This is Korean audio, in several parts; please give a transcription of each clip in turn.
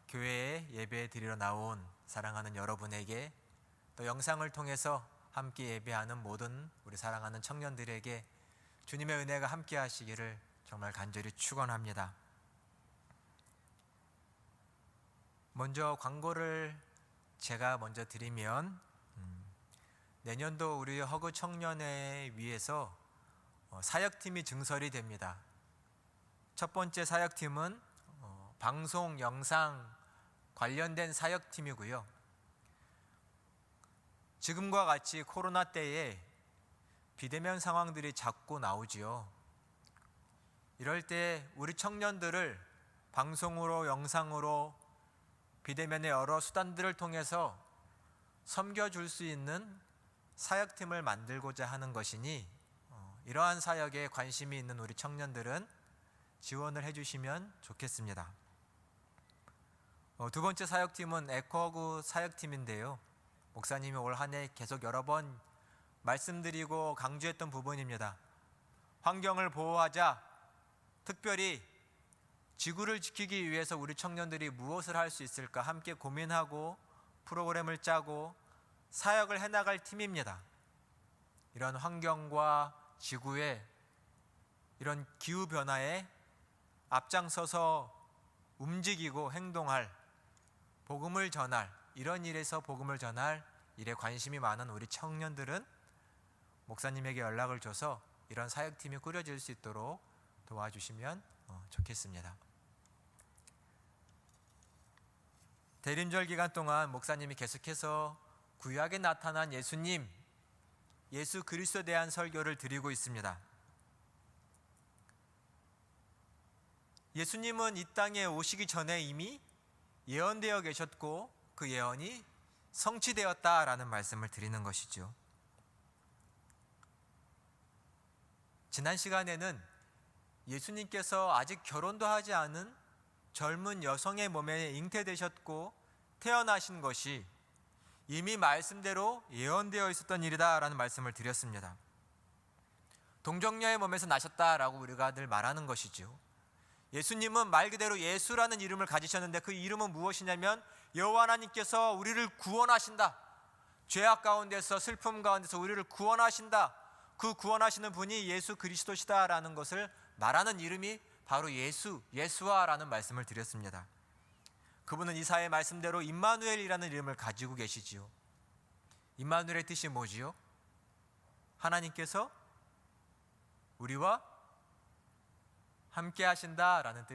교회에 예배 드리러 나온 사랑하는 여러분에게, 또 영상을 통해서 함께 예배하는 모든 우리 사랑하는 청년들에게 주님의 은혜가 함께 하시기를 정말 간절히 축원합니다. 먼저 광고를 제가 먼저 드리면, 내년도 우리 허그 청년회 위해서 사역팀이 증설이 됩니다. 첫 번째 사역팀은 방송 영상 관련된 사역팀이고요. 지금과 같이 코로나 때에 비대면 상황들이 자꾸 나오지요. 이럴 때 우리 청년들을 방송으로, 영상으로, 비대면의 여러 수단들을 통해서 섬겨줄 수 있는 사역팀을 만들고자 하는 것이니, 이러한 사역에 관심이 있는 우리 청년들은 지원을 해주시면 좋겠습니다. 두 번째 사역팀은 에코허그 사역팀인데요. 목사님이 올 한 해 계속 여러 번 말씀드리고 강조했던 부분입니다. 환경을 보호하자, 특별히 지구를 지키기 위해서 우리 청년들이 무엇을 할 수 있을까 함께 고민하고 프로그램을 짜고 사역을 해나갈 팀입니다. 이런 환경과 지구의 이런 기후변화에 앞장서서 움직이고 행동할, 복음을 전할, 이런 일에서 복음을 전할 일에 관심이 많은 우리 청년들은 목사님에게 연락을 줘서 이런 사역팀이 꾸려질 수 있도록 도와주시면 좋겠습니다. 대림절 기간 동안 목사님이 계속해서 구약에 나타난 예수님, 예수 그리스도에 대한 설교를 드리고 있습니다. 예수님은 이 땅에 오시기 전에 이미 예언되어 계셨고 그 예언이 성취되었다라는 말씀을 드리는 것이죠. 지난 시간에는 예수님께서 아직 결혼도 하지 않은 젊은 여성의 몸에 잉태되셨고 태어나신 것이 이미 말씀대로 예언되어 있었던 일이다라는 말씀을 드렸습니다. 동정녀의 몸에서 나셨다라고 우리가 늘 말하는 것이죠. 예수님은 말 그대로 예수라는 이름을 가지셨는데 그 이름은 무엇이냐면 여호와 하나님께서 우리를 구원하신다, 죄악 가운데서, 슬픔 가운데서 우리를 구원하신다, 그 구원하시는 분이 예수 그리스도시다라는 것을 말하는 이름이 바로 예수와라는 말씀을 드렸습니다. 그분은 이사야의 말씀대로 임마누엘이라는 이름을 가지고 계시지요. 임마누엘의 뜻이 뭐지요? 하나님께서 우리와 함께 하신다라는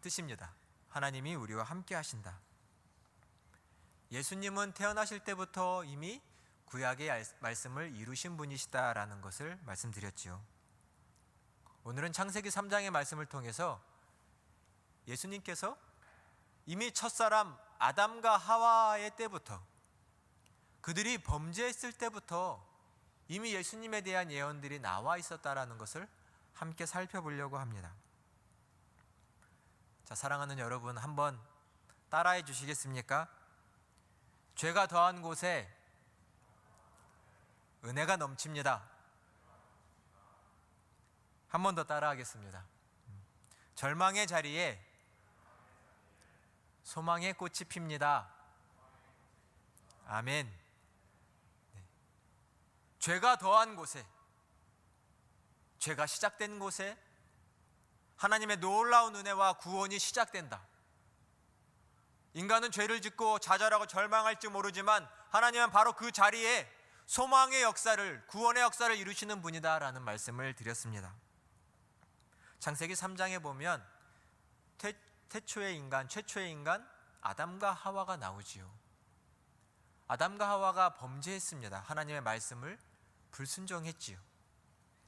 뜻입니다. 하나님이 우리와 함께 하신다. 예수님은 태어나실 때부터 이미 구약의 말씀을 이루신 분이시다라는 것을 말씀드렸지요. 오늘은 창세기 3장의 말씀을 통해서 예수님께서 이미 첫사람 아담과 하와의 때부터, 그들이 범죄했을 때부터 이미 예수님에 대한 예언들이 나와 있었다라는 것을 함께 살펴보려고 합니다. 자, 사랑하는 여러분, 한번 따라해 주시겠습니까? 죄가 더한 곳에 은혜가 넘칩니다. 한 번 더 따라하겠습니다. 절망의 자리에 소망의 꽃이 핍니다. 아멘. 네. 죄가 더한 곳에, 죄가 시작된 곳에 하나님의 놀라운 은혜와 구원이 시작된다. 인간은 죄를 짓고 좌절하고 절망할지 모르지만 하나님은 바로 그 자리에 소망의 역사를, 구원의 역사를 이루시는 분이다라는 말씀을 드렸습니다. 창세기 3장에 보면 최초의 인간 아담과 하와가 나오지요. 아담과 하와가 범죄했습니다. 하나님의 말씀을 불순종했지요.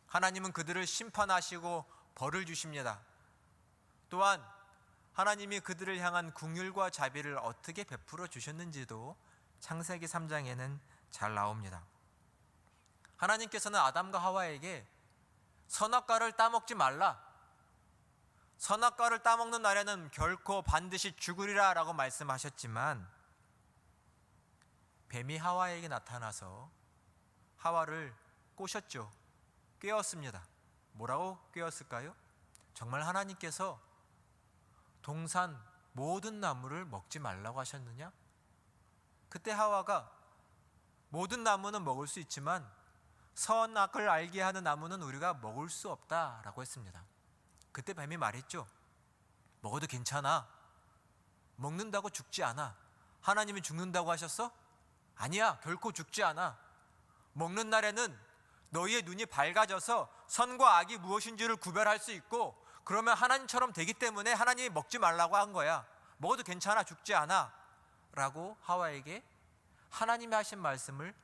하나님은 그들을 심판하시고 벌을 주십니다. 또한 하나님이 그들을 향한 긍휼과 자비를 어떻게 베풀어 주셨는지도 창세기 3장에는 잘 나옵니다. 하나님께서는 아담과 하와에게 선악과를 따먹지 말라, 선악과를 따먹는 날에는 결코 반드시 죽으리라 라고 말씀하셨지만, 뱀이 하와에게 나타나서 하와를 꼬셨죠. 꿰었습니다. 뭐라고 꿰었을까요? 정말 하나님께서 동산 모든 나무를 먹지 말라고 하셨느냐? 그때 하와가 모든 나무는 먹을 수 있지만 선악을 알게 하는 나무는 우리가 먹을 수 없다라고 했습니다. 그때 뱀이 말했죠. 먹어도 괜찮아. 먹는다고 죽지 않아. 하나님이 죽는다고 하셨어? 아니야, 결코 죽지 않아. 먹는 날에는 너희의 눈이 밝아져서 선과 악이 무엇인지를 구별할 수 있고, 그러면 하나님처럼 되기 때문에 하나님이 먹지 말라고 한 거야. 먹어도 괜찮아, 죽지 않아 라고 하와에게 하나님이 하신 말씀을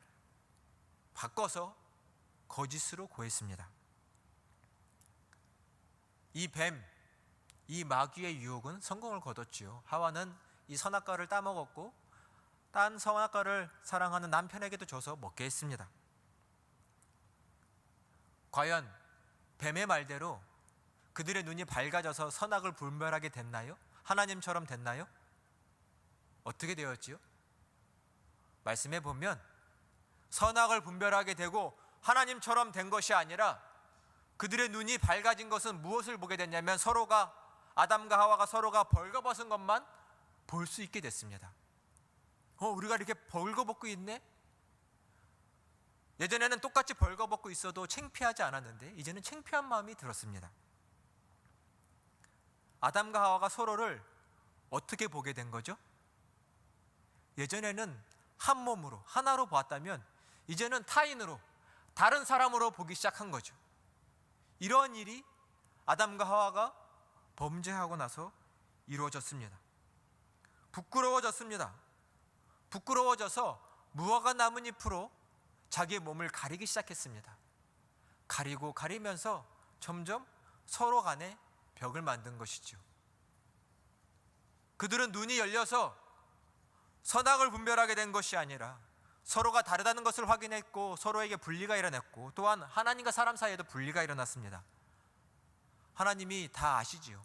바꿔서 거짓으로 고했습니다. 이 뱀, 이 마귀의 유혹은 성공을 거뒀지요. 하와는 이 선악과를 따먹었고 딴 선악과를 사랑하는 남편에게도 줘서 먹게 했습니다. 과연 뱀의 말대로 그들의 눈이 밝아져서 선악을 분별하게 됐나요? 하나님처럼 됐나요? 어떻게 되었지요? 말씀해 보면 선악을 분별하게 되고 하나님처럼 된 것이 아니라 그들의 눈이 밝아진 것은 무엇을 보게 됐냐면 서로가, 아담과 하와가 서로가 벌거벗은 것만 볼 수 있게 됐습니다. 우리가 이렇게 벌거벗고 있네? 예전에는 똑같이 벌거벗고 있어도 창피하지 않았는데 이제는 창피한 마음이 들었습니다. 아담과 하와가 서로를 어떻게 보게 된 거죠? 예전에는 한 몸으로, 하나로 보았다면 이제는 타인으로, 다른 사람으로 보기 시작한 거죠. 이러한 일이 아담과 하와가 범죄하고 나서 이루어졌습니다. 부끄러워졌습니다. 부끄러워져서 무화과 나뭇잎으로 자기의 몸을 가리기 시작했습니다. 가리고 가리면서 점점 서로 간에 벽을 만든 것이죠. 그들은 눈이 열려서 선악을 분별하게 된 것이 아니라 서로가 다르다는 것을 확인했고 서로에게 분리가 일어났고 또한 하나님과 사람 사이에도 분리가 일어났습니다. 하나님이 다 아시지요.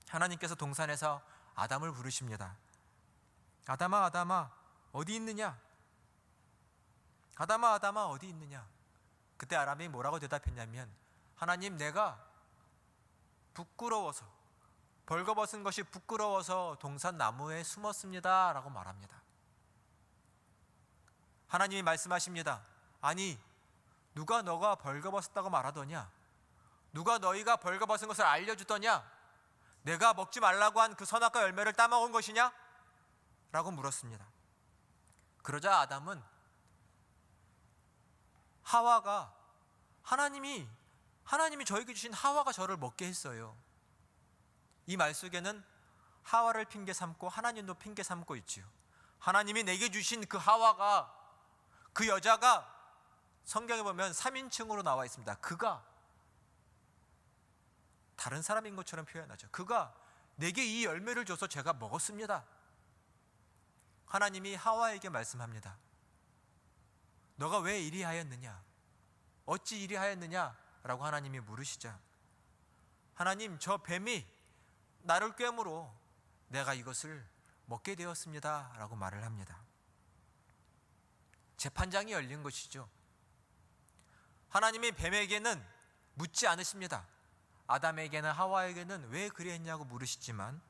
하나님께서 동산에서 아담을 부르십니다. 아담아, 아담아, 어디 있느냐? 아담아, 아담아, 어디 있느냐? 그때 아담이 뭐라고 대답했냐면, 하나님, 내가 부끄러워서, 벌거벗은 것이 부끄러워서 동산 나무에 숨었습니다 라고 말합니다. 하나님이 말씀하십니다. 아니, 누가 너가 벌거벗었다고 말하더냐? 누가 너희가 벌거벗은 것을 알려주더냐? 내가 먹지 말라고 한 그 선악과 열매를 따먹은 것이냐? 라고 물었습니다. 그러자 아담은 하와가 하나님이 저에게 주신 하와가 저를 먹게 했어요. 이 말 속에는 하와를 핑계 삼고 하나님도 핑계 삼고 있지요. 하나님이 내게 주신 그 하와가, 그 여자가 성경에 보면 3인칭으로 나와 있습니다. 그가 다른 사람인 것처럼 표현하죠. 그가 내게 이 열매를 줘서 제가 먹었습니다. 하나님이 하와에게 말씀합니다. 너가 왜 이리 하였느냐? 어찌 이리 하였느냐? 라고 하나님이 물으시자, 하나님, 저 뱀이 나를 꿰물어 내가 이것을 먹게 되었습니다 라고 말을 합니다. 재판장이 열린 것이죠. 하나님이 뱀에게는 묻지 않으십니다. 아담에게는 하와에게는 왜 그랬냐고 물으시지만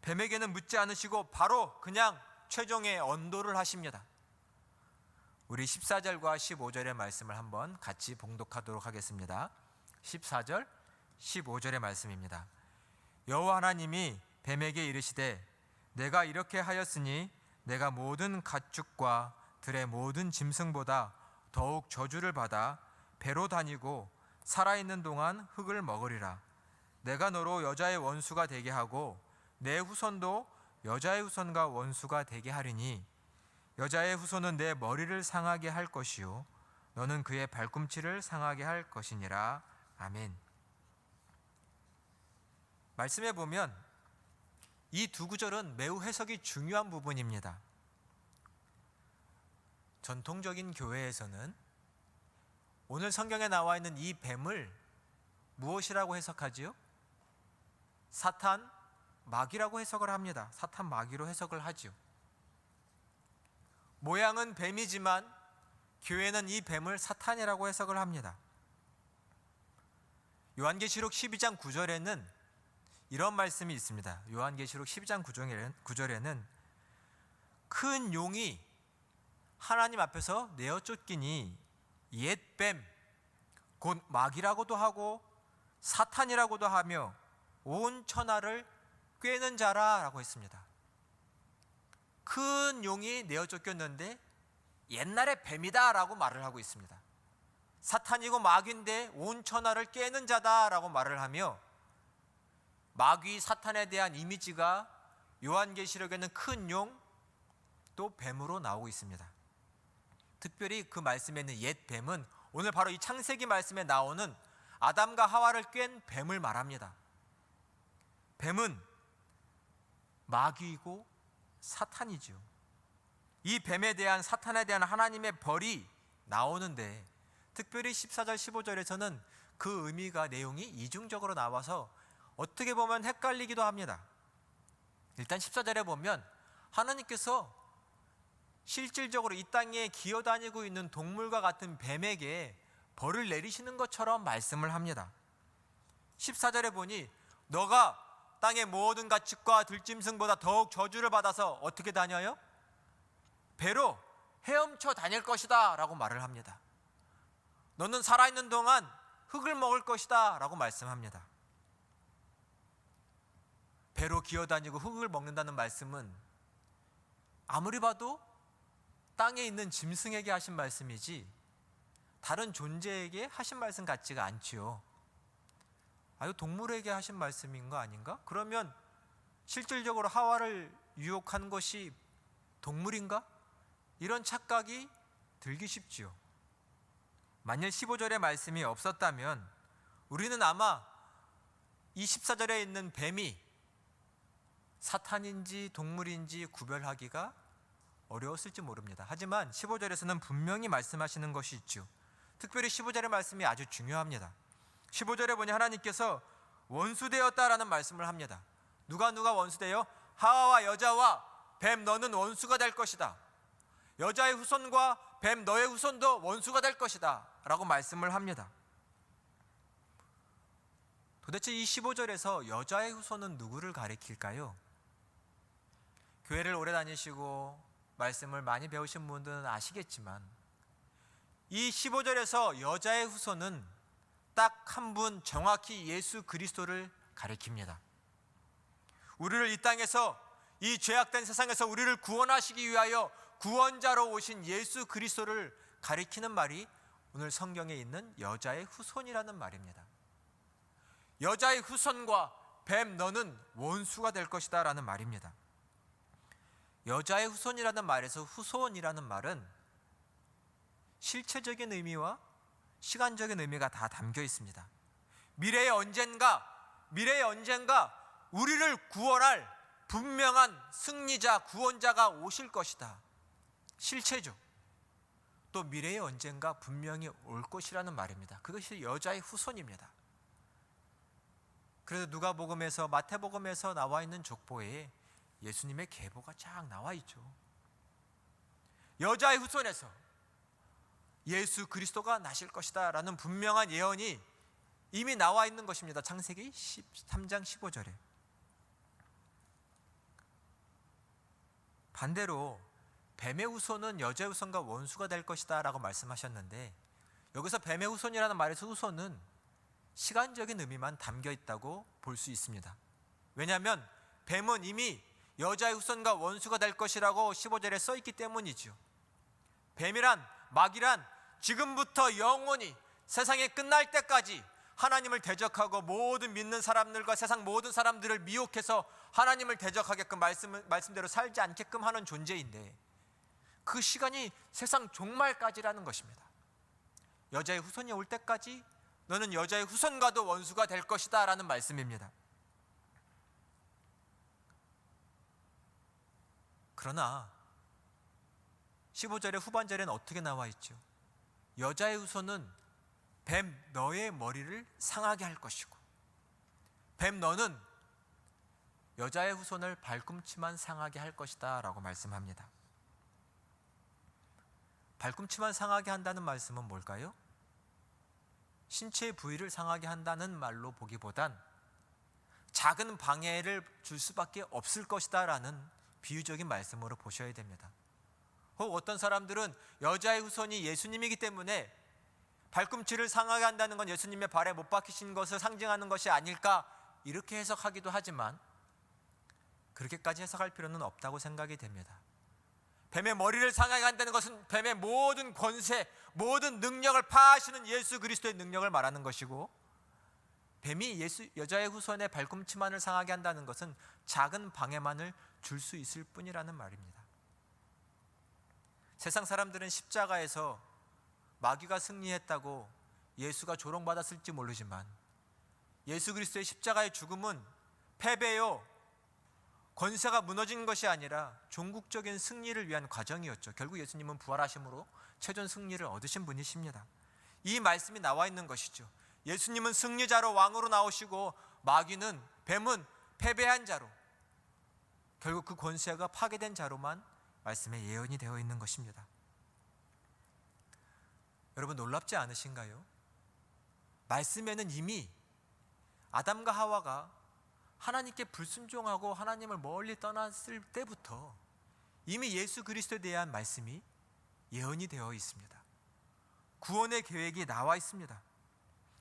뱀에게는 묻지 않으시고 바로 그냥 최종의 언도를 하십니다. 우리 14절과 15절의 말씀을 한번 같이 봉독하도록 하겠습니다. 14절, 15절의 말씀입니다. 여호와 하나님이 뱀에게 이르시되 내가 이렇게 하였으니 내가 모든 가축과 들의 모든 짐승보다 더욱 저주를 받아 배로 다니고 살아있는 동안 흙을 먹으리라. 내가 너로 여자의 원수가 되게 하고 내 후손도 여자의 후손과 원수가 되게 하리니 여자의 후손은 내 머리를 상하게 할 것이요 너는 그의 발꿈치를 상하게 할 것이니라. 아멘. 말씀해 보면 이 두 구절은 매우 해석이 중요한 부분입니다. 전통적인 교회에서는 오늘 성경에 나와 있는 이 뱀을 무엇이라고 해석하지요? 사탄, 마귀라고 해석을 합니다. 사탄, 마귀로 해석을 하지요. 모양은 뱀이지만 교회는 이 뱀을 사탄이라고 해석을 합니다. 요한계시록 12장 9절에는 이런 말씀이 있습니다. 요한계시록 12장 9절에는 큰 용이 하나님 앞에서 내어 쫓기니 옛 뱀 곧 마귀라고도 하고 사탄이라고도 하며 온 천하를 꿰는 자라라고 했습니다. 큰 용이 내어 쫓겼는데 옛날에 뱀이다라고 말을 하고 있습니다. 사탄이고 마귀인데 온 천하를 꿰는 자다라고 말을 하며 마귀 사탄에 대한 이미지가 요한계시록에는 큰 용 또 뱀으로 나오고 있습니다. 특별히 그 말씀에 있는 옛 뱀은 오늘 바로 이 창세기 말씀에 나오는 아담과 하와를 꿰는 뱀을 말합니다. 뱀은 마귀이고 사탄이죠. 이 뱀에 대한 사탄에 대한 하나님의 벌이 나오는데 특별히 14절 15절에서는 그 의미가 내용이 이중적으로 나와서 어떻게 보면 헷갈리기도 합니다. 일단 14절에 보면 하나님께서 실질적으로 이 땅에 기어다니고 있는 동물과 같은 뱀에게 벌을 내리시는 것처럼 말씀을 합니다. 14절에 보니 너가 땅의 모든 가축과 들짐승보다 더욱 저주를 받아서 어떻게 다녀요? 배로 헤엄쳐 다닐 것이다 라고 말을 합니다. 너는 살아있는 동안 흙을 먹을 것이다 라고 말씀합니다. 배로 기어다니고 흙을 먹는다는 말씀은 아무리 봐도 땅에 있는 짐승에게 하신 말씀이지 다른 존재에게 하신 말씀 같지가 않지요. 이거 동물에게 하신 말씀인 거 아닌가? 그러면 실질적으로 하와를 유혹한 것이 동물인가? 이런 착각이 들기 쉽지요. 만일 15절의 말씀이 없었다면 우리는 아마 이 14절에 있는 뱀이 사탄인지 동물인지 구별하기가 어려웠을지 모릅니다. 하지만 15절에서는 분명히 말씀하시는 것이 있죠. 특별히 15절의 말씀이 아주 중요합니다. 15절에 보니 하나님께서 원수되었다라는 말씀을 합니다. 누가 원수되어? 하와와 여자와 뱀 너는 원수가 될 것이다. 여자의 후손과 뱀 너의 후손도 원수가 될 것이다 라고 말씀을 합니다. 도대체 이 15절에서 여자의 후손은 누구를 가리킬까요? 교회를 오래 다니시고 말씀을 많이 배우신 분들은 아시겠지만 이 15절에서 여자의 후손은 딱 한 분 정확히 예수 그리스도를 가리킵니다. 우리를 이 땅에서 이 죄악된 세상에서 우리를 구원하시기 위하여 구원자로 오신 예수 그리스도를 가리키는 말이 오늘 성경에 있는 여자의 후손이라는 말입니다. 여자의 후손과 뱀 너는 원수가 될 것이다 라는 말입니다. 여자의 후손이라는 말에서 후손이라는 말은 실체적인 의미와 시간적인 의미가 다 담겨 있습니다. 미래에 언젠가 우리를 구원할 분명한 승리자, 구원자가 오실 것이다. 실체죠. 또 미래에 언젠가 분명히 올 것이라는 말입니다. 그것이 여자의 후손입니다. 그래서 누가복음에서 마태복음에서 나와 있는 족보에 예수님의 계보가 쫙 나와 있죠. 여자의 후손에서 예수 그리스도가 나실 것이다 라는 분명한 예언이 이미 나와 있는 것입니다. 창세기 13장 15절에. 반대로 뱀의 후손은 여자의 후손과 원수가 될 것이다 라고 말씀하셨는데 여기서 뱀의 후손이라는 말에서 후손은 시간적인 의미만 담겨 있다고 볼 수 있습니다. 왜냐하면 뱀은 이미 여자의 후손과 원수가 될 것이라고 15절에 써 있기 때문이죠. 뱀이란 마귀란 지금부터 영원히 세상이 끝날 때까지 하나님을 대적하고 모든 믿는 사람들과 세상 모든 사람들을 미혹해서 하나님을 대적하게끔 말씀대로 살지 않게끔 하는 존재인데 그 시간이 세상 종말까지라는 것입니다. 여자의 후손이 올 때까지 너는 여자의 후손과도 원수가 될 것이다 라는 말씀입니다. 그러나 15절의 후반절에는 어떻게 나와 있죠? 여자의 후손은 뱀 너의 머리를 상하게 할 것이고 뱀 너는 여자의 후손을 발꿈치만 상하게 할 것이다 라고 말씀합니다. 발꿈치만 상하게 한다는 말씀은 뭘까요? 신체의 부위를 상하게 한다는 말로 보기보단 작은 방해를 줄 수밖에 없을 것이다 라는 비유적인 말씀으로 보셔야 됩니다. 어떤 사람들은 여자의 후손이 예수님이기 때문에 발꿈치를 상하게 한다는 건 예수님의 발에 못 박히신 것을 상징하는 것이 아닐까, 이렇게 해석하기도 하지만 그렇게까지 해석할 필요는 없다고 생각이 됩니다. 뱀의 머리를 상하게 한다는 것은 뱀의 모든 권세, 모든 능력을 파하시는 예수 그리스도의 능력을 말하는 것이고, 뱀이 여자의 후손의 발꿈치만을 상하게 한다는 것은 작은 방해만을 줄 수 있을 뿐이라는 말입니다. 세상 사람들은 십자가에서 마귀가 승리했다고 예수가 조롱받았을지 모르지만, 예수 그리스도의 십자가의 죽음은 패배요, 권세가 무너진 것이 아니라 종국적인 승리를 위한 과정이었죠. 결국 예수님은 부활하심으로 최종 승리를 얻으신 분이십니다. 이 말씀이 나와 있는 것이죠. 예수님은 승리자로 왕으로 나오시고, 마귀는, 뱀은 패배한 자로, 결국 그 권세가 파괴된 자로만 말씀에 예언이 되어 있는 것입니다. 여러분, 놀랍지 않으신가요? 말씀에는 이미 아담과 하와가 하나님께 불순종하고 하나님을 멀리 떠났을 때부터 이미 예수 그리스도에 대한 말씀이 예언이 되어 있습니다. 구원의 계획이 나와 있습니다.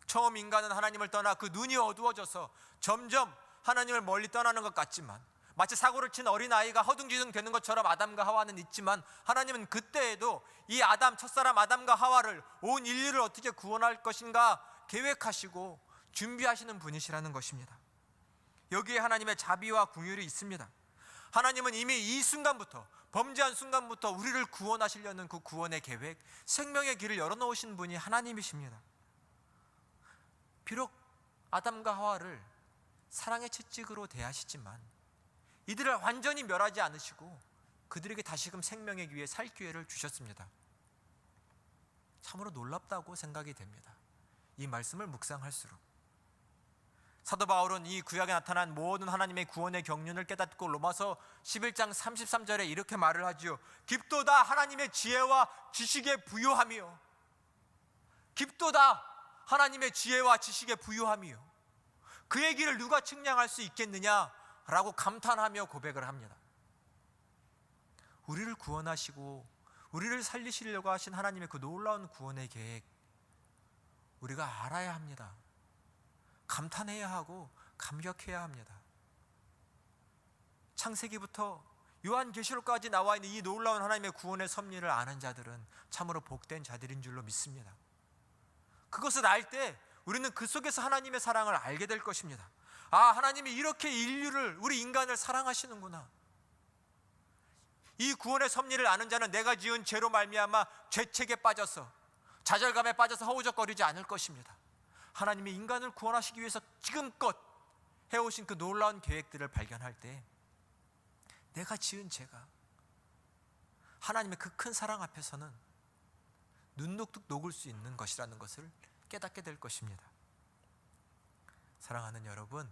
처음 인간은 하나님을 떠나 그 눈이 어두워져서 점점 하나님을 멀리 떠나는 것 같지만, 마치 사고를 친 어린아이가 허둥지둥 되는 것처럼 아담과 하와는 있지만, 하나님은 그때에도 이 첫사람 아담과 하와를, 온 인류를 어떻게 구원할 것인가 계획하시고 준비하시는 분이시라는 것입니다. 여기에 하나님의 자비와 긍휼이 있습니다. 하나님은 이미 이 순간부터, 범죄한 순간부터 우리를 구원하시려는 그 구원의 계획, 생명의 길을 열어놓으신 분이 하나님이십니다. 비록 아담과 하와를 사랑의 채찍으로 대하시지만 이들을 완전히 멸하지 않으시고 그들에게 다시금 생명의 기회, 살 기회를 주셨습니다. 참으로 놀랍다고 생각이 됩니다. 이 말씀을 묵상할수록 사도 바울은 이 구약에 나타난 모든 하나님의 구원의 경륜을 깨닫고 로마서 11장 33절에 이렇게 말을 하지요. 깊도다 하나님의 지혜와 지식에 부유하며, 깊도다 하나님의 지혜와 지식에 부유하며, 그의 길을 누가 측량할 수 있겠느냐라고 감탄하며 고백을 합니다. 우리를 구원하시고 우리를 살리시려고 하신 하나님의 그 놀라운 구원의 계획, 우리가 알아야 합니다. 감탄해야 하고 감격해야 합니다. 창세기부터 요한계시록까지 나와 있는 이 놀라운 하나님의 구원의 섭리를 아는 자들은 참으로 복된 자들인 줄로 믿습니다. 그것을 알 때 우리는 그 속에서 하나님의 사랑을 알게 될 것입니다. 아, 하나님이 이렇게 인류를, 우리 인간을 사랑하시는구나. 이 구원의 섭리를 아는 자는 내가 지은 죄로 말미암아 죄책에 빠져서, 좌절감에 빠져서 허우적거리지 않을 것입니다. 하나님이 인간을 구원하시기 위해서 지금껏 해오신 그 놀라운 계획들을 발견할 때 내가 지은 죄가 하나님의 그 큰 사랑 앞에서는 눈녹듯 녹을 수 있는 것이라는 것을 깨닫게 될 것입니다. 사랑하는 여러분,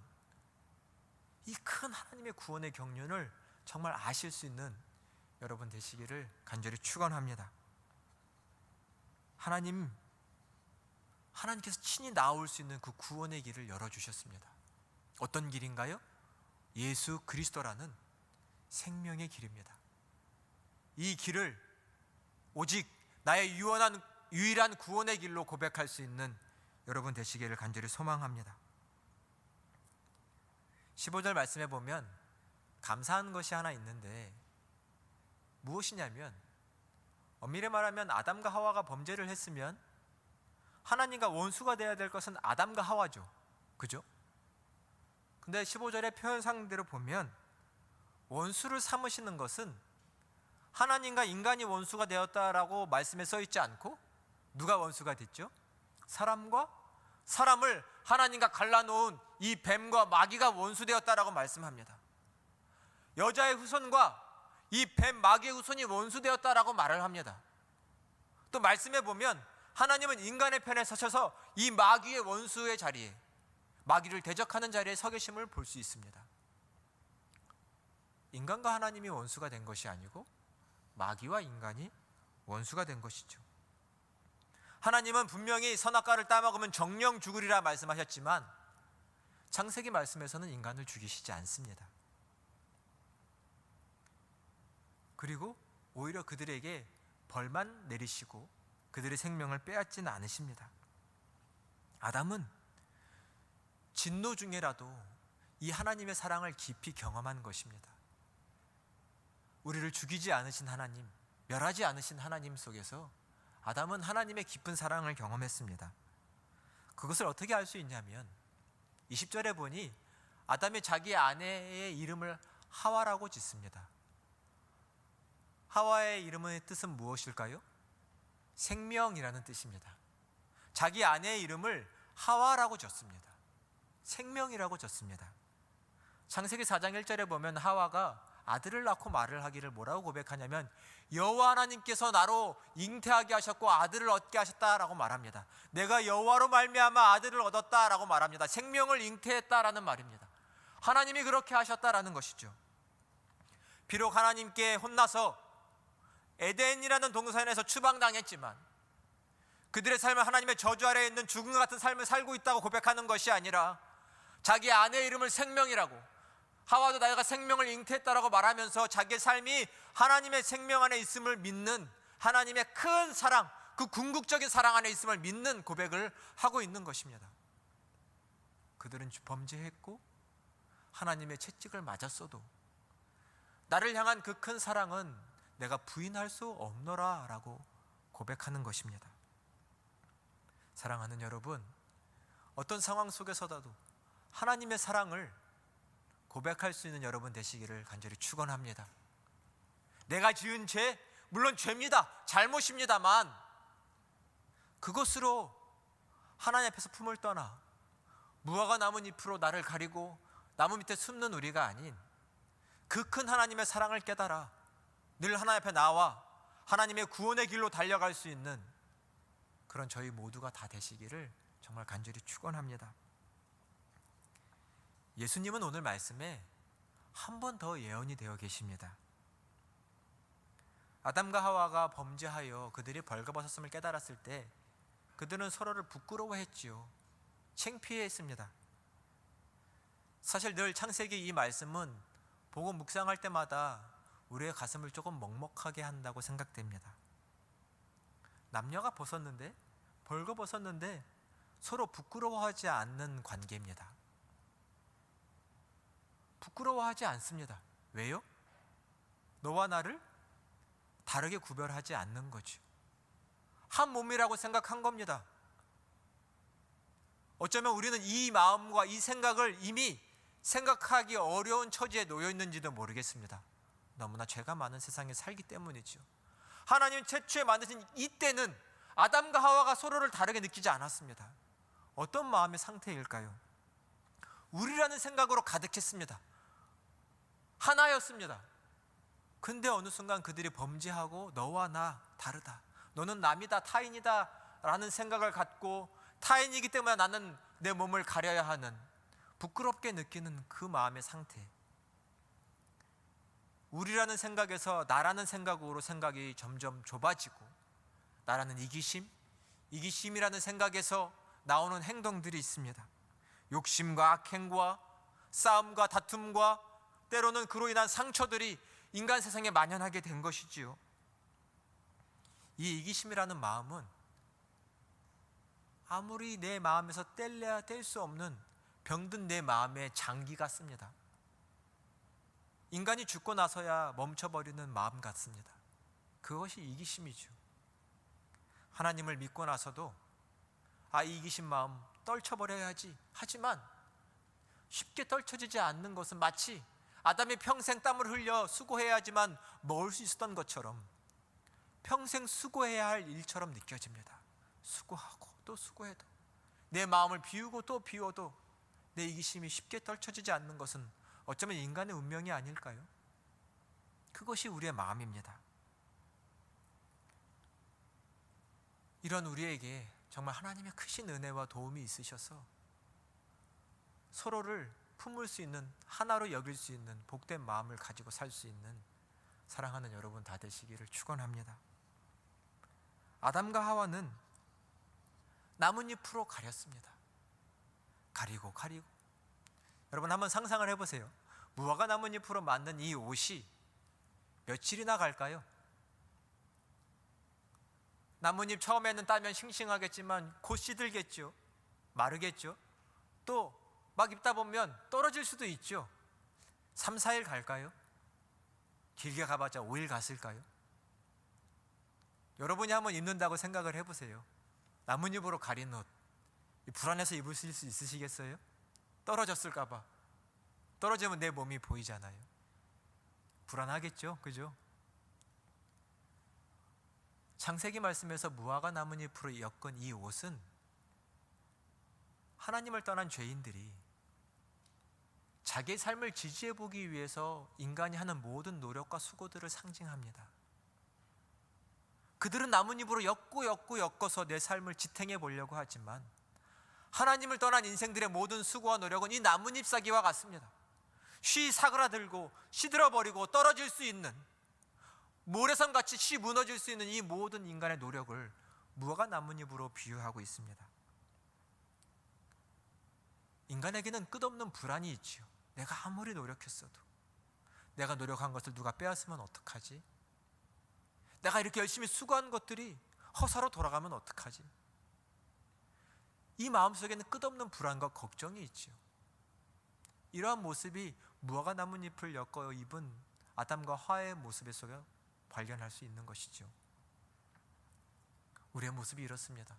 이 큰 하나님의 구원의 경륜을 정말 아실 수 있는 여러분 되시기를 간절히 축원합니다. 하나님께서 친히 나올 수 있는 그 구원의 길을 열어주셨습니다. 어떤 길인가요? 예수 그리스도라는 생명의 길입니다. 이 길을 오직 나의 유일한 구원의 길로 고백할 수 있는 여러분 되시기를 간절히 소망합니다. 15절 말씀해 보면 감사한 것이 하나 있는데, 무엇이냐면, 엄밀히 말하면 아담과 하와가 범죄를 했으면 하나님과 원수가 되어야 될 것은 아담과 하와죠. 그죠? 근데 15절의 표현상대로 보면 원수를 삼으시는 것은 하나님과 인간이 원수가 되었다라고 말씀에 써 있지 않고, 누가 원수가 됐죠? 사람과 사람을 하나님과 갈라놓은 이 뱀과 마귀가 원수되었다라고 말씀합니다. 여자의 후손과 이 뱀 마귀의 후손이 원수되었다라고 말을 합니다. 또 말씀해 보면 하나님은 인간의 편에 서셔서 이 마귀의 원수의 자리에, 마귀를 대적하는 자리에 서 계심을 볼 수 있습니다. 인간과 하나님이 원수가 된 것이 아니고 마귀와 인간이 원수가 된 것이죠. 하나님은 분명히 선악과를 따먹으면 정령 죽으리라 말씀하셨지만, 창세기 말씀에서는 인간을 죽이시지 않습니다. 그리고 오히려 그들에게 벌만 내리시고 그들의 생명을 빼앗지는 않으십니다. 아담은 진노 중에라도 이 하나님의 사랑을 깊이 경험한 것입니다. 우리를 죽이지 않으신 하나님, 멸하지 않으신 하나님 속에서 아담은 하나님의 깊은 사랑을 경험했습니다. 그것을 어떻게 알 수 있냐면 20절에 보니 아담이 자기 아내의 이름을 하와라고 짓습니다. 하와의 이름의 뜻은 무엇일까요? 생명이라는 뜻입니다. 자기 아내의 이름을 하와라고 졌습니다. 생명이라고 졌습니다. 창세기 4장 1절에 보면 하와가 아들을 낳고 말을 하기를 뭐라고 고백하냐면 여호와 하나님께서 나로 잉태하게 하셨고 아들을 얻게 하셨다라고 말합니다. 내가 여호와로 말미암아 아들을 얻었다라고 말합니다. 생명을 잉태했다라는 말입니다. 하나님이 그렇게 하셨다라는 것이죠. 비록 하나님께 혼나서 에덴이라는 동산에서 추방당했지만 그들의 삶은 하나님의 저주 아래에 있는 죽음과 같은 삶을 살고 있다고 고백하는 것이 아니라 자기 아내의 이름을 생명이라고, 하와도 내가 생명을 잉태했다라고 말하면서 자기의 삶이 하나님의 생명 안에 있음을 믿는, 하나님의 큰 사랑, 그 궁극적인 사랑 안에 있음을 믿는 고백을 하고 있는 것입니다. 그들은 범죄했고 하나님의 채찍을 맞았어도 나를 향한 그 큰 사랑은 내가 부인할 수 없노라 라고 고백하는 것입니다. 사랑하는 여러분, 어떤 상황 속에서라도 하나님의 사랑을 고백할 수 있는 여러분 되시기를 간절히 축원합니다. 내가 지은 죄, 물론 죄입니다. 잘못입니다만 그것으로 하나님 앞에서 품을 떠나 무화과 나무 잎으로 나를 가리고 나무 밑에 숨는 우리가 아닌 그 큰 하나님의 사랑을 깨달아 늘 하나님 앞에 나와 하나님의 구원의 길로 달려갈 수 있는 그런 저희 모두가 다 되시기를 정말 간절히 축원합니다. 예수님은 오늘 말씀에 한 번 더 예언이 되어 계십니다. 아담과 하와가 범죄하여 그들이 벌거벗었음을 깨달았을 때 그들은 서로를 부끄러워했지요. 창피해했습니다. 사실 늘 창세기 이 말씀은 보고 묵상할 때마다 우리의 가슴을 조금 먹먹하게 한다고 생각됩니다. 남녀가 벗었는데, 벌거벗었는데 서로 부끄러워하지 않는 관계입니다. 부끄러워하지 않습니다. 왜요? 너와 나를 다르게 구별하지 않는 거죠. 한 몸이라고 생각한 겁니다. 어쩌면 우리는 이 마음과 이 생각을 이미 생각하기 어려운 처지에 놓여 있는지도 모르겠습니다. 너무나 죄가 많은 세상에 살기 때문이죠. 하나님 최초에 만드신 이때는 아담과 하와가 서로를 다르게 느끼지 않았습니다. 어떤 마음의 상태일까요? 우리라는 생각으로 가득했습니다. 하나였습니다. 근데 어느 순간 그들이 범죄하고 너와 나 다르다, 너는 남이다, 타인이다 라는 생각을 갖고 타인이기 때문에 나는 내 몸을 가려야 하는 부끄럽게 느끼는 그 마음의 상태, 우리라는 생각에서 나라는 생각으로 생각이 점점 좁아지고 나라는 이기심이라는 생각에서 나오는 행동들이 있습니다. 욕심과 악행과 싸움과 다툼과 때로는 그로 인한 상처들이 인간 세상에 만연하게 된 것이지요. 이 이기심이라는 마음은 아무리 내 마음에서 뗄래야 뗄 수 없는 병든 내 마음의 장기 같습니다. 인간이 죽고 나서야 멈춰버리는 마음 같습니다. 그것이 이기심이죠. 하나님을 믿고 나서도 이 이기심 마음 떨쳐버려야지 하지만 쉽게 떨쳐지지 않는 것은 마치 아담이 평생 땀을 흘려 수고해야지만 먹을 수 있었던 것처럼 평생 수고해야 할 일처럼 느껴집니다. 수고하고 또 수고해도 내 마음을 비우고 또 비워도 내 이기심이 쉽게 떨쳐지지 않는 것은 어쩌면 인간의 운명이 아닐까요? 그것이 우리의 마음입니다. 이런 우리에게 정말 하나님의 크신 은혜와 도움이 있으셔서 서로를 품을 수 있는, 하나로 여길 수 있는 복된 마음을 가지고 살 수 있는 사랑하는 여러분 다 되시기를 축원합니다. 아담과 하와는 나뭇잎으로 가렸습니다. 가리고 여러분 한번 상상을 해보세요. 무화과 나뭇잎으로 만든 이 옷이 며칠이나 갈까요? 나뭇잎 처음에는 따면 싱싱하겠지만 곧 시들겠죠. 마르겠죠. 또 막 입다 보면 떨어질 수도 있죠. 3, 4일 갈까요? 길게 가봤자 5일 갔을까요? 여러분이 한번 입는다고 생각을 해보세요. 나뭇잎으로 가린 옷, 불안해서 입을 수 있으시겠어요? 떨어졌을까봐. 떨어지면 내 몸이 보이잖아요. 불안하겠죠, 그죠? 창세기 말씀에서 무화과 나뭇잎으로 엮은 이 옷은 하나님을 떠난 죄인들이 자기의 삶을 지지해 보기 위해서 인간이 하는 모든 노력과 수고들을 상징합니다. 그들은 나뭇잎으로 엮어서 내 삶을 지탱해 보려고 하지만 하나님을 떠난 인생들의 모든 수고와 노력은 이 나뭇잎 사기와 같습니다. 쉬 사그라들고 시들어버리고 떨어질 수 있는, 모래성같이 쉬 무너질 수 있는 이 모든 인간의 노력을 무화과 나뭇잎으로 비유하고 있습니다. 인간에게는 끝없는 불안이 있지요. 내가 아무리 노력했어도 내가 노력한 것을 누가 빼앗으면 어떡하지? 내가 이렇게 열심히 수고한 것들이 허사로 돌아가면 어떡하지? 이 마음속에는 끝없는 불안과 걱정이 있지요. 이러한 모습이 무화과 나뭇잎을 엮어 입은 아담과 하와의 모습 속에 발견할 수 있는 것이죠. 우리의 모습이 이렇습니다.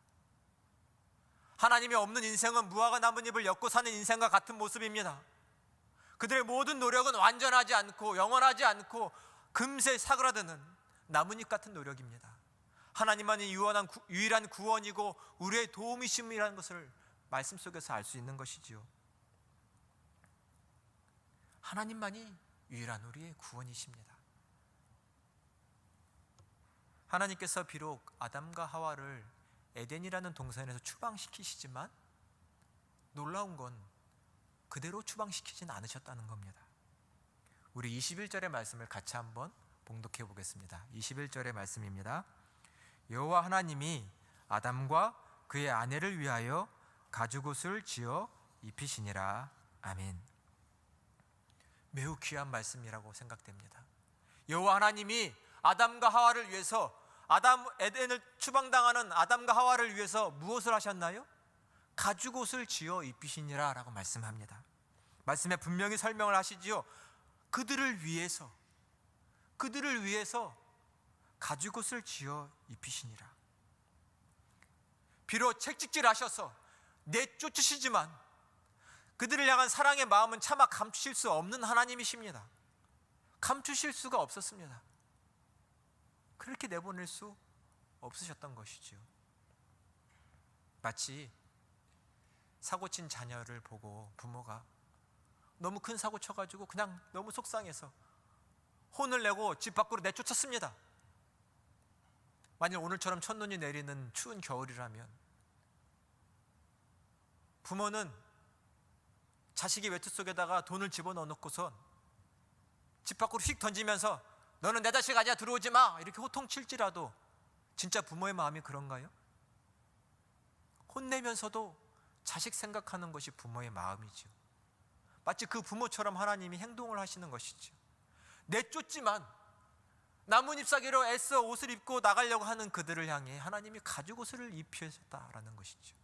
하나님이 없는 인생은 무화과 나뭇잎을 엮고 사는 인생과 같은 모습입니다. 그들의 모든 노력은 완전하지 않고 영원하지 않고 금세 사그라드는 나뭇잎 같은 노력입니다. 하나님만이 유일한 구원이고 우리의 도움이심이라는 것을 말씀 속에서 알 수 있는 것이지요. 하나님만이 유일한 우리의 구원이십니다. 하나님께서 비록 아담과 하와를 에덴이라는 동산에서 추방시키시지만 놀라운 건 그대로 추방시키진 않으셨다는 겁니다. 우리 21절의 말씀을 같이 한번 봉독해 보겠습니다. 21절의 말씀입니다. 여호와 하나님이 아담과 그의 아내를 위하여 가죽옷을 지어 입히시니라. 아멘. 매우 귀한 말씀이라고 생각됩니다. 여호와 하나님이 아담과 하와를 위해서, 에덴을 추방당하는 아담과 하와를 위해서 무엇을 하셨나요? 가죽옷을 지어 입히시니라 라고 말씀합니다. 말씀에 분명히 설명을 하시지요. 그들을 위해서 가죽옷을 지어 입히시니라. 비록 채찍질 하셔서 내쫓으시지만 그들을 향한 사랑의 마음은 차마 감추실 수 없는 하나님이십니다. 감추실 수가 없었습니다. 그렇게 내보낼 수 없으셨던 것이지요. 마치 사고친 자녀를 보고 부모가 너무 큰 사고 쳐가지고 그냥 너무 속상해서 혼을 내고 집 밖으로 내쫓았습니다. 만약 오늘처럼 첫눈이 내리는 추운 겨울이라면 부모는 자식의 외투 속에다가 돈을 집어넣어 놓고선 집 밖으로 휙 던지면서 너는 내 자식 아니야, 들어오지 마, 이렇게 호통칠지라도 진짜 부모의 마음이 그런가요? 혼내면서도 자식 생각하는 것이 부모의 마음이죠. 마치 그 부모처럼 하나님이 행동을 하시는 것이죠. 내쫓지만 나뭇잎 사기로 애써 옷을 입고 나가려고 하는 그들을 향해 하나님이 가죽옷을 입히셨다라는 것이죠.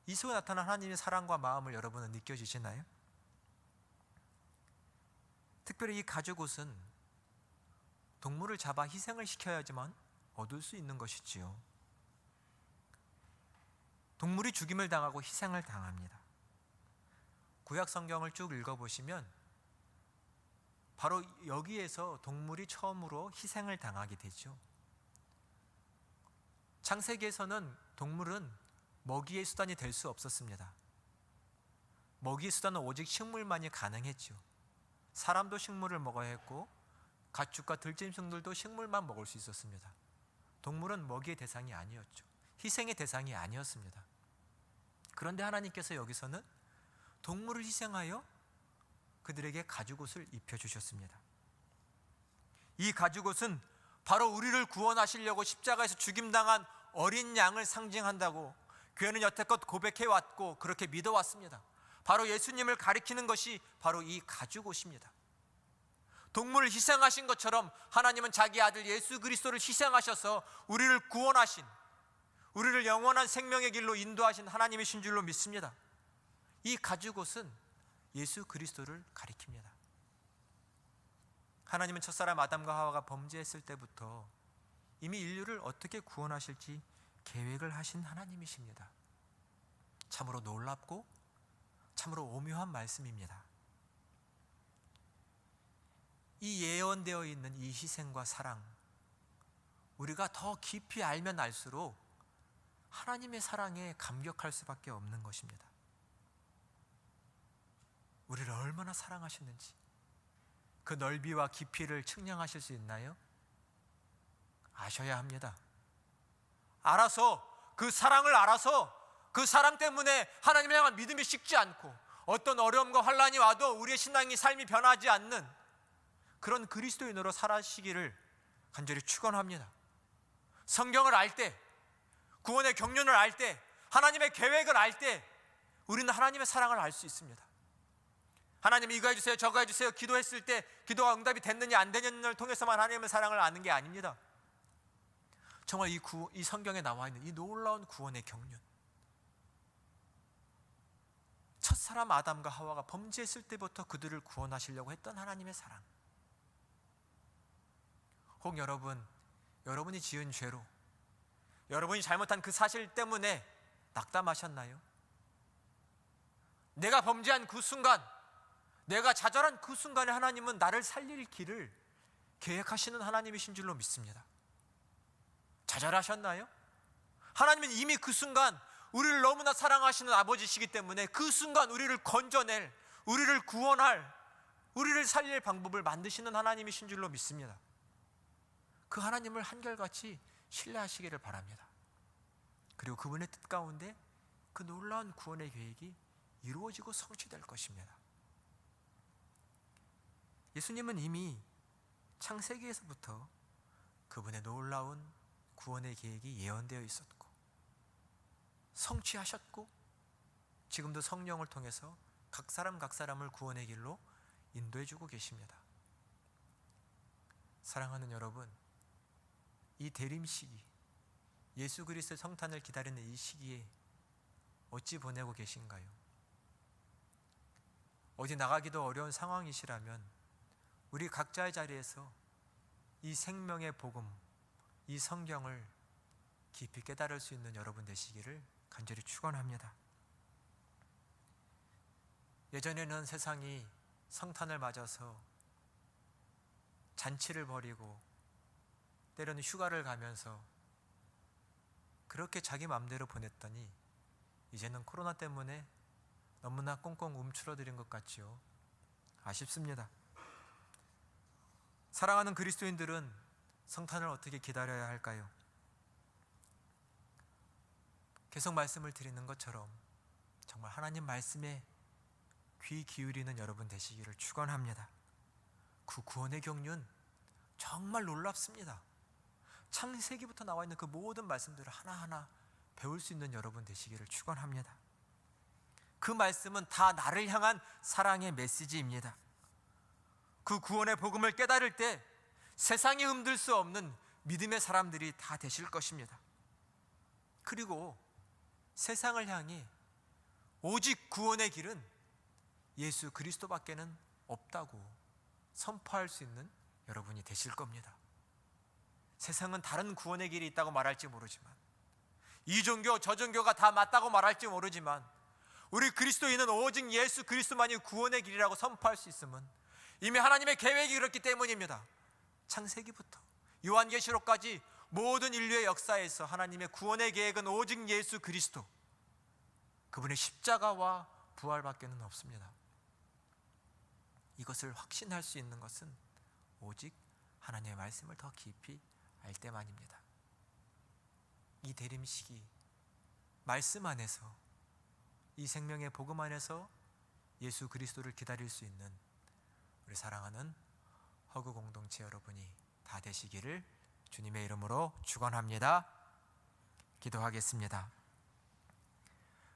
이 속에 나타난 하나님의 사랑과 마음을 여러분은 느껴지시나요? 특별히 이 가죽옷은 동물을 잡아 희생을 시켜야지만 얻을 수 있는 것이지요. 동물이 죽임을 당하고 희생을 당합니다. 구약 성경을 쭉 읽어보시면 바로 여기에서 동물이 처음으로 희생을 당하게 되죠. 창세기에서는 동물은 먹이의 수단이 될 수 없었습니다. 먹이의 수단은 오직 식물만이 가능했죠. 사람도 식물을 먹어야 했고 가축과 들짐승들도 식물만 먹을 수 있었습니다. 동물은 먹이의 대상이 아니었죠. 희생의 대상이 아니었습니다. 그런데 하나님께서 여기서는 동물을 희생하여 그들에게 가죽옷을 입혀주셨습니다. 이 가죽옷은 바로 우리를 구원하시려고 십자가에서 죽임당한 어린 양을 상징한다고 교회는 여태껏 고백해왔고 그렇게 믿어왔습니다. 바로 예수님을 가리키는 것이 바로 이 가죽옷입니다. 동물을 희생하신 것처럼 하나님은 자기 아들 예수 그리스도를 희생하셔서 우리를 구원하신, 우리를 영원한 생명의 길로 인도하신 하나님이신 줄로 믿습니다. 이 가죽옷은 예수 그리스도를 가리킵니다. 하나님은 첫사람 아담과 하와가 범죄했을 때부터 이미 인류를 어떻게 구원하실지 계획을 하신 하나님이십니다. 참으로 놀랍고 참으로 오묘한 말씀입니다. 이 예언되어 있는 이 희생과 사랑, 우리가 더 깊이 알면 알수록 하나님의 사랑에 감격할 수밖에 없는 것입니다. 우리를 얼마나 사랑하셨는지 그 넓이와 깊이를 측량하실 수 있나요? 아셔야 합니다. 알아서, 그 사랑을 알아서 그 사랑 때문에 하나님을 향한 믿음이 식지 않고 어떤 어려움과 환난이 와도 우리의 신앙이 삶이 변하지 않는 그런 그리스도인으로 살아시기를 간절히 축원합니다. 성경을 알 때, 구원의 경륜을 알 때, 하나님의 계획을 알 때 우리는 하나님의 사랑을 알 수 있습니다. 하나님 이거 해주세요, 저거 해주세요 기도했을 때 기도가 응답이 됐느냐 안 됐느냐를 통해서만 하나님의 사랑을 아는 게 아닙니다. 정말 이 성경에 나와 있는 이 놀라운 구원의 경륜, 첫사람 아담과 하와가 범죄했을 때부터 그들을 구원하시려고 했던 하나님의 사랑, 혹 여러분이 지은 죄로 여러분이 잘못한 그 사실 때문에 낙담하셨나요? 내가 범죄한 그 순간, 내가 좌절한 그 순간에 하나님은 나를 살릴 길을 계획하시는 하나님이신 줄로 믿습니다. 좌절하셨나요? 하나님은 이미 그 순간 우리를 너무나 사랑하시는 아버지시기 때문에 그 순간 우리를 건져낼, 우리를 구원할, 우리를 살릴 방법을 만드시는 하나님이신 줄로 믿습니다. 그 하나님을 한결같이 신뢰하시기를 바랍니다. 그리고 그분의 뜻 가운데 그 놀라운 구원의 계획이 이루어지고 성취될 것입니다. 예수님은 이미 창세기에서부터 그분의 놀라운 구원의 계획이 예언되어 있었고 성취하셨고 지금도 성령을 통해서 각 사람을 구원의 길로 인도해 주고 계십니다. 사랑하는 여러분, 이 대림 시기, 예수 그리스도의 성탄을 기다리는 이 시기에 어찌 보내고 계신가요? 어디 나가기도 어려운 상황이시라면 우리 각자의 자리에서 이 생명의 복음, 이 성경을 깊이 깨달을 수 있는 여러분 되시기를 간절히 축원합니다. 예전에는 세상이 성탄을 맞아서 잔치를 벌이고 때로는 휴가를 가면서 그렇게 자기 마음대로 보냈더니 이제는 코로나 때문에 너무나 꽁꽁 움츠러들인 것 같지요. 아쉽습니다. 사랑하는 그리스도인들은 성탄을 어떻게 기다려야 할까요? 계속 말씀을 드리는 것처럼 정말 하나님 말씀에 귀 기울이는 여러분 되시기를 축원합니다. 그 구원의 경륜 정말 놀랍습니다. 창세기부터 나와 있는 그 모든 말씀들을 하나하나 배울 수 있는 여러분 되시기를 축원합니다. 그 말씀은 다 나를 향한 사랑의 메시지입니다. 그 구원의 복음을 깨달을 때 세상이 흔들 수 없는 믿음의 사람들이 다 되실 것입니다. 그리고 세상을 향해 오직 구원의 길은 예수 그리스도밖에는 없다고 선포할 수 있는 여러분이 되실 겁니다. 세상은 다른 구원의 길이 있다고 말할지 모르지만, 이 종교 저 종교가 다 맞다고 말할지 모르지만, 우리 그리스도인은 오직 예수 그리스도만이 구원의 길이라고 선포할 수 있음은 이미 하나님의 계획이 그렇기 때문입니다. 창세기부터 요한계시록까지 모든 인류의 역사에서 하나님의 구원의 계획은 오직 예수 그리스도, 그분의 십자가와 부활밖에는 없습니다. 이것을 확신할 수 있는 것은 오직 하나님의 말씀을 더 깊이 알 때만입니다. 이 대림 시기, 말씀 안에서, 이 생명의 복음 안에서 예수 그리스도를 기다릴 수 있는 우리 사랑하는 허구 공동체 여러분이 다 되시기를 주님의 이름으로 축원합니다. 기도하겠습니다.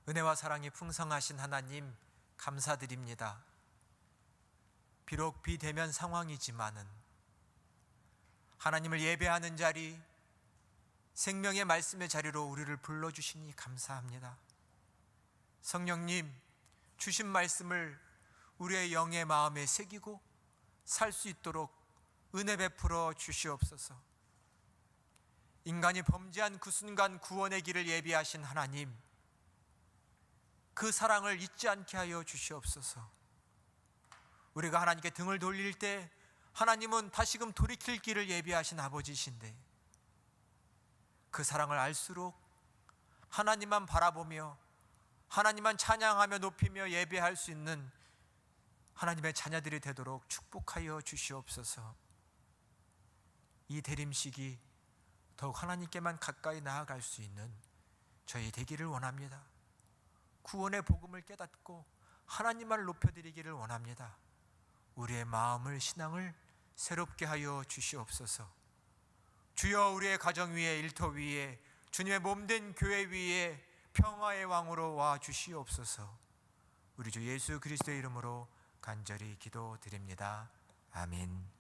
은혜와 사랑이 풍성하신 하나님, 감사드립니다. 비록 비대면 상황이지만은 하나님을 예배하는 자리, 생명의 말씀의 자리로 우리를 불러주시니 감사합니다. 성령님, 주신 말씀을 우리의 영의 마음에 새기고 살 수 있도록 은혜 베풀어 주시옵소서. 인간이 범죄한 그 순간 구원의 길을 예비하신 하나님, 그 사랑을 잊지 않게 하여 주시옵소서. 우리가 하나님께 등을 돌릴 때 하나님은 다시금 돌이킬 길을 예비하신 아버지신데, 그 사랑을 알수록 하나님만 바라보며 하나님만 찬양하며 높이며 예배할 수 있는 하나님의 자녀들이 되도록 축복하여 주시옵소서. 이 대림식이 더욱 하나님께만 가까이 나아갈 수 있는 저희 되기를 원합니다. 구원의 복음을 깨닫고 하나님만을 높여드리기를 원합니다. 우리의 마음을, 신앙을 새롭게 하여 주시옵소서. 주여, 우리의 가정 위에, 일터 위에, 주님의 몸된 교회 위에 평화의 왕으로 와 주시옵소서. 우리 주 예수 그리스도의 이름으로 간절히 기도드립니다. 아멘.